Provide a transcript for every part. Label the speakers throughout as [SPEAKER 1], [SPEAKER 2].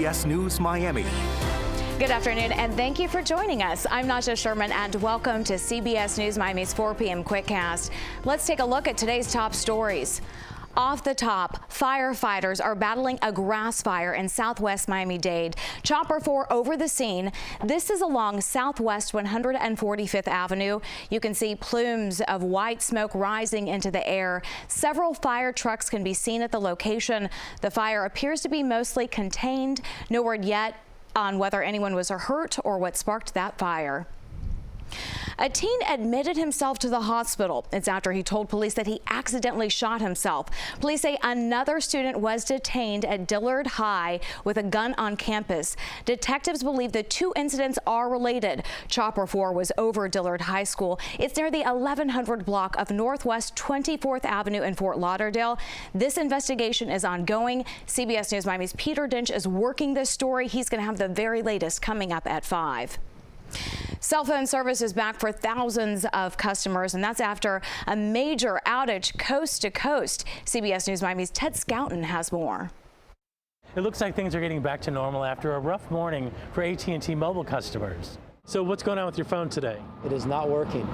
[SPEAKER 1] CBS News Miami.
[SPEAKER 2] Good afternoon, and thank you for joining us. I'm Najahe Sherman, and welcome to CBS News Miami's 4 p.m. Quickcast. Let's take a look at today's top stories. Off the top, firefighters are battling a grass fire in southwest Miami-Dade. Chopper 4 over the scene. This is along southwest 145th Avenue. You can see plumes of white smoke rising into the air. Several fire trucks can be seen at the location. The fire appears to be mostly contained. No word yet on whether anyone was hurt or what sparked that fire. A teen admitted himself to the hospital. It's after he told police that he accidentally shot himself. Police say another student was detained at Dillard High with a gun on campus. Detectives believe the two incidents are related. Chopper 4 was over Dillard High School. It's near the 1100 block of Northwest 24th Avenue in Fort Lauderdale. This investigation is ongoing. CBS News Miami's Peter Dinch is working this story. He's going to have the very latest coming up at 5. Cell phone service is back for thousands of customers, and that's after a major outage coast to coast. CBS News Miami's Ted Scouten has more.
[SPEAKER 3] It looks like things are getting back to normal after a rough morning for AT&T mobile customers. So what's going on with your phone today?
[SPEAKER 4] It is not working.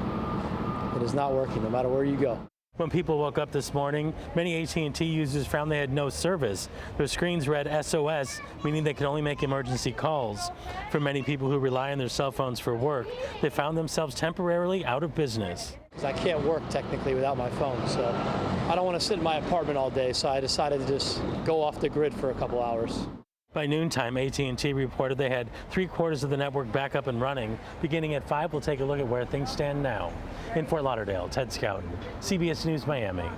[SPEAKER 4] It is not working, no matter where you go.
[SPEAKER 3] When people woke up this morning, many AT&T users found they had no service. Their screens read SOS, meaning they could only make emergency calls. For many people who rely on their cell phones for work, they found themselves temporarily out of business.
[SPEAKER 4] I can't work technically without my phone, so I don't want to sit in my apartment all day, so I decided to just go off the grid for a couple hours.
[SPEAKER 3] By noontime, AT&T reported they had 3/4 of the network back up and running. Beginning at 5, we'll take a look at where things stand now. In Fort Lauderdale, Ted Scouten, CBS News Miami.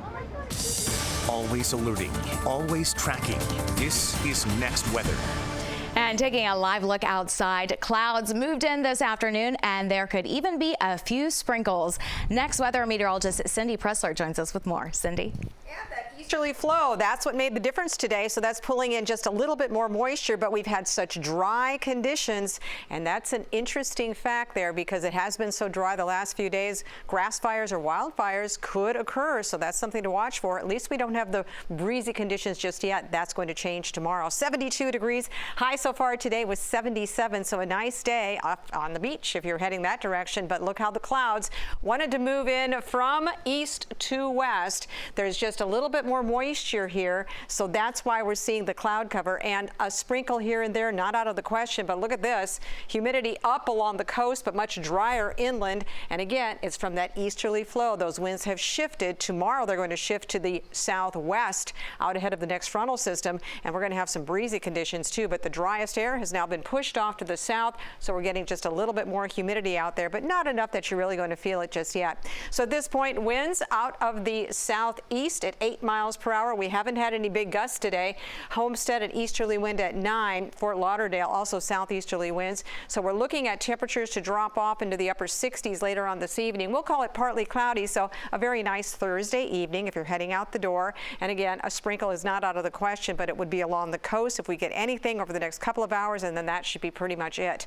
[SPEAKER 1] Always alerting, always tracking. This is Next Weather.
[SPEAKER 2] And taking a live look outside, clouds moved in this afternoon, and there could even be a few sprinkles. Next Weather meteorologist Cindy Pressler joins us with more. Cindy?
[SPEAKER 5] Yeah, that easterly flow, that's what made the difference today. So that's pulling in just a little bit more moisture, but we've had such dry conditions, and that's an interesting fact there because it has been so dry the last few days. Grass fires or wildfires could occur, so that's something to watch for. At least we don't have the breezy conditions just yet. That's going to change tomorrow. 72 degrees. High so far today was 77, so a nice day up on the beach if you're heading that direction. But look how the clouds wanted to move in from east to west. There's just a little bit more moisture here, so that's why we're seeing the cloud cover and a sprinkle here and there, not out of the question. But look at this, humidity up along the coast, but much drier inland. And again, it's from that easterly flow. Those winds have shifted. Tomorrow they're going to shift to the southwest out ahead of the next frontal system, and we're going to have some breezy conditions too. But the driest air has now been pushed off to the south, so we're getting just a little bit more humidity out there, but not enough that you're really going to feel it just yet. So at this point, winds out of the southeast at 8 miles per hour. We haven't had any big gusts today. Homestead an easterly wind at 9. Fort Lauderdale also southeasterly winds. So we're looking at temperatures to drop off into the upper 60s later on this evening. We'll call it partly cloudy, so a very nice Thursday evening if you're heading out the door. And again, a sprinkle is not out of the question, but it would be along the coast if we get anything over the next couple of hours, and then that should be pretty much it.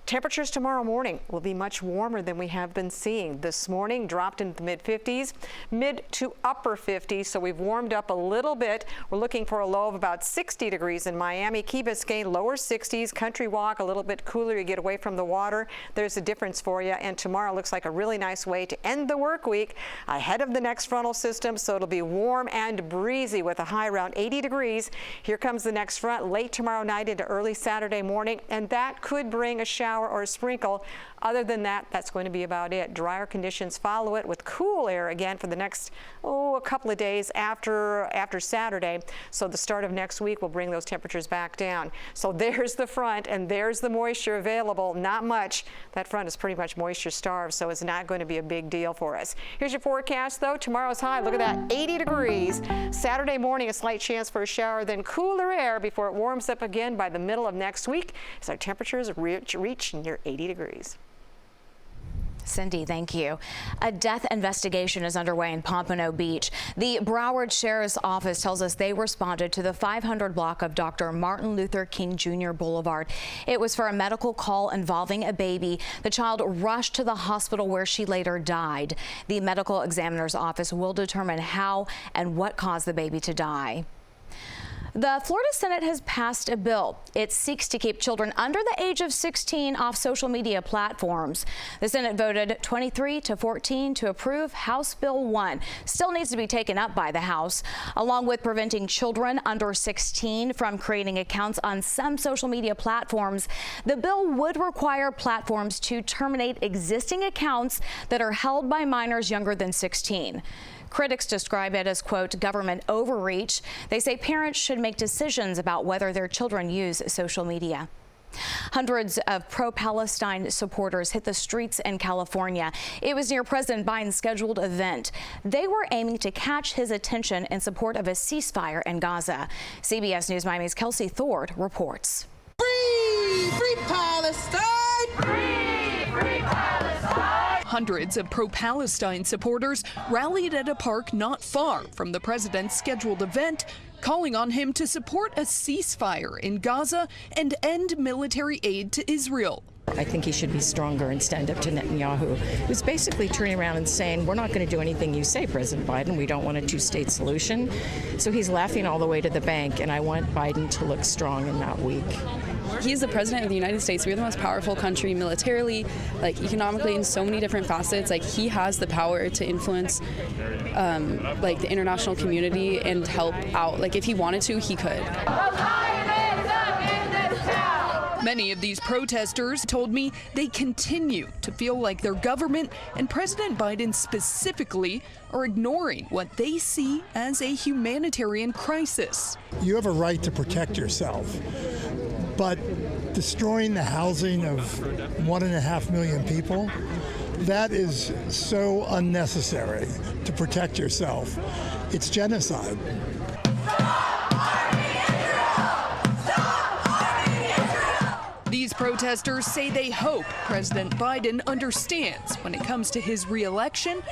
[SPEAKER 5] Temperatures tomorrow morning will be much warmer than we have been seeing. This morning dropped into the mid-50s, mid to upper 50s, so we've warmed up a little bit. We're looking for a low of about 60 degrees in Miami. Key Biscayne, lower 60s. Country Walk, a little bit cooler. You get away from the water. There's a difference for you. And tomorrow looks like a really nice way to end the work week ahead of the next frontal system, so it'll be warm and breezy with a high around 80 degrees. Here comes the next front late tomorrow night into early Saturday morning, and that could bring a shower or a sprinkle. Other than that, that's going to be about it. Drier conditions follow it with cool air again for the next, a couple of days after Saturday. So the start of next week will bring those temperatures back down. So there's the front and there's the moisture available. Not much. That front is pretty much moisture starved, so it's not going to be a big deal for us. Here's your forecast though. Tomorrow's high, look at that, 80 degrees. Saturday morning, a slight chance for a shower, then cooler air before it warms up again by the middle of next week as our temperatures reach near 80 degrees.
[SPEAKER 2] Cindy, thank you. A death investigation is underway in Pompano Beach. The Broward Sheriff's Office tells us they responded to the 500 block of Dr. Martin Luther King Jr. Boulevard. It was for a medical call involving a baby. The child rushed to the hospital where she later died. The medical examiner's office will determine how and what caused the baby to die. The Florida Senate has passed a bill. It seeks to keep children under the age of 16 off social media platforms. The Senate voted 23-14 to approve House Bill 1. Still needs to be taken up by the House. Along with preventing children under 16 from creating accounts on some social media platforms, the bill would require platforms to terminate existing accounts that are held by minors younger than 16. Critics describe it as, quote, government overreach. They say parents should make decisions about whether their children use social media. Hundreds of pro-Palestine supporters hit the streets in California. It was near President Biden's scheduled event. They were aiming to catch his attention in support of a ceasefire in Gaza. CBS News Miami's Kelsey Thord reports.
[SPEAKER 6] Free, free Palestine! Free, free Palestine! Hundreds of pro-Palestine supporters rallied at a park not far from the president's scheduled event, calling on him to support a ceasefire in Gaza and end military aid to Israel.
[SPEAKER 7] I think he should be stronger and stand up to Netanyahu, who's basically turning around and saying, we're not going to do anything you say, President Biden. We don't want a two-state solution. So he's laughing all the way to the bank, and I want Biden to look strong and not weak.
[SPEAKER 8] He's the president of the United States. We're the most powerful country militarily, like economically, in so many different facets. Like, he has the power to influence like the international community and help out. Like, if he wanted to, he could.
[SPEAKER 6] Many of these protesters told me they continue to feel like their government and President Biden specifically are ignoring what they see as a humanitarian crisis.
[SPEAKER 9] You have a right to protect yourself, but destroying the housing of 1.5 million people, that is so unnecessary to protect yourself. It's genocide.
[SPEAKER 6] These protesters say they hope President Biden understands when it comes to his re-election.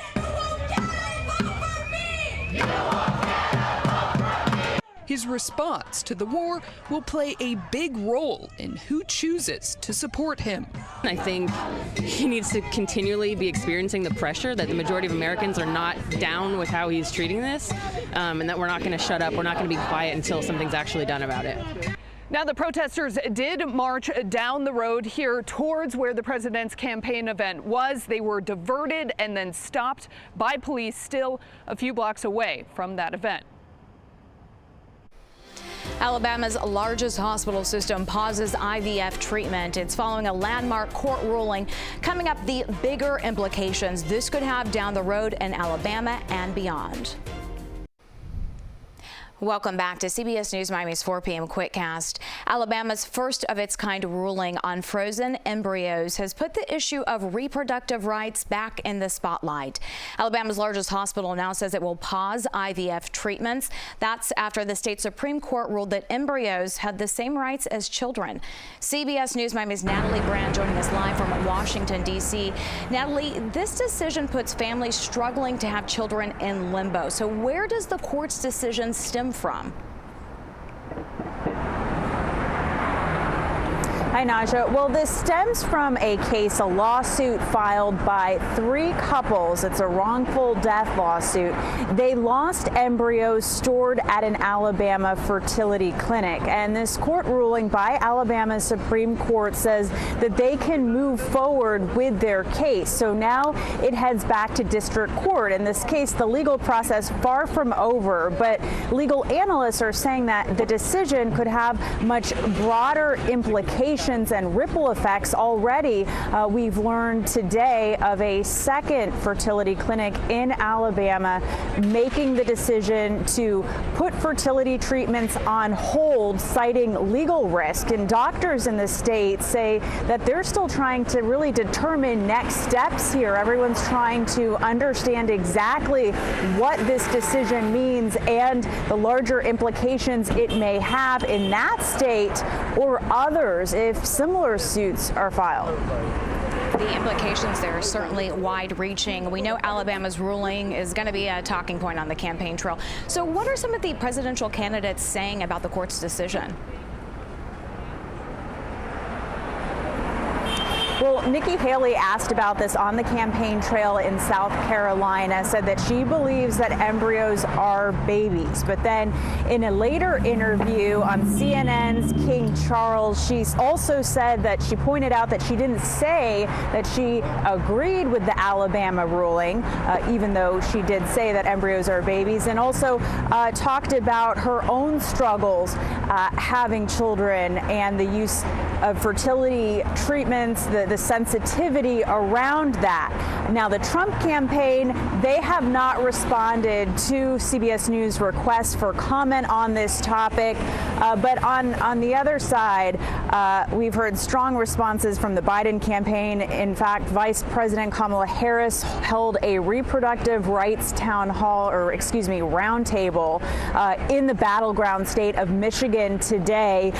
[SPEAKER 6] His response to the war will play a big role in who chooses to support him.
[SPEAKER 10] I think he needs to continually be experiencing the pressure that the majority of Americans are not down with how he's treating this, and that we're not going to shut up, we're not going to be quiet until something's actually done about it.
[SPEAKER 6] Now, the protesters did march down the road here towards where the president's campaign event was. They were diverted and then stopped by police still a few blocks away from that event.
[SPEAKER 2] Alabama's largest hospital system pauses IVF treatment. It's following a landmark court ruling. Coming up, the bigger implications this could have down the road in Alabama and beyond. Welcome back to CBS News Miami's 4 p.m. Quickcast. Alabama's first of its kind ruling on frozen embryos has put the issue of reproductive rights back in the spotlight. Alabama's largest hospital now says it will pause IVF treatments. That's after the state Supreme Court ruled that embryos had the same rights as children. CBS News Miami's Natalie Brand joining us live from Washington, D.C. Natalie, this decision puts families struggling to have children in limbo. So where does the court's decision stem from?
[SPEAKER 11] Hi, Naja. Well, this stems from a lawsuit filed by 3 couples. It's a wrongful death lawsuit. They lost embryos stored at an Alabama fertility clinic. And this court ruling by Alabama's Supreme Court says that they can move forward with their case. So now it heads back to district court. In this case, the legal process far from over, but legal analysts are saying that the decision could have much broader implications and ripple effects. Already, we've learned today of a second fertility clinic in Alabama making the decision to put fertility treatments on hold, citing legal risk. And doctors in the state say that they're still trying to really determine next steps here. Everyone's trying to understand exactly what this decision means and the larger implications it may have in that state or others if similar suits are filed.
[SPEAKER 2] The implications there are certainly wide-reaching. We know Alabama's ruling is going to be a talking point on the campaign trail. So what are some of the presidential candidates saying about the court's decision?
[SPEAKER 11] Well, Nikki Haley asked about this on the campaign trail in South Carolina, said that she believes that embryos are babies. But then in a later interview on CNN's King Charles, she also said that she pointed out that she didn't say that she agreed with the Alabama ruling, even though she did say that embryos are babies, and also talked about her own struggles having children and the use of fertility treatments, the sensitivity around that. Now, the Trump campaign, they have not responded to CBS News requests for comment on this topic. But on the other side, we've heard strong responses from the Biden campaign. In fact, Vice President Kamala Harris held a reproductive rights roundtable in the battleground state of Michigan today,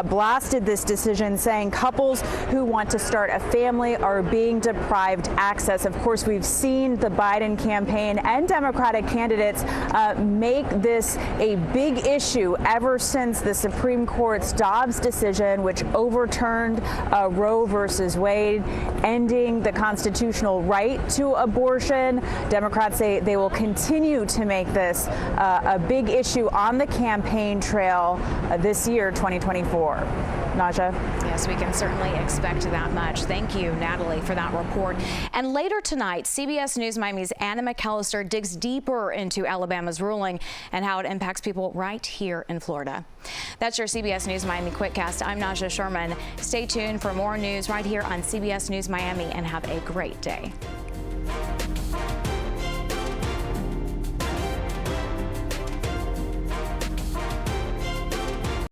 [SPEAKER 11] blasted this decision, saying couples who want to start a family are being deprived access. Of course, we've seen the Biden campaign and Democratic candidates make this a big issue ever since the Supreme Court's Dobbs decision, which overturned Roe versus Wade, ending the constitutional right to abortion. Democrats say they will continue to make this a big issue on the campaign trail this year, 2024. Naja?
[SPEAKER 2] Yes, we can certainly expect that much. Thank you, Natalie, for that report. And later tonight, CBS News Miami's Anna McAllister digs deeper into Alabama's ruling and how it impacts people right here in Florida. That's your CBS News Miami Quickcast. I'm Najahe Sherman. Stay tuned for more news right here on CBS News Miami, and have a great day.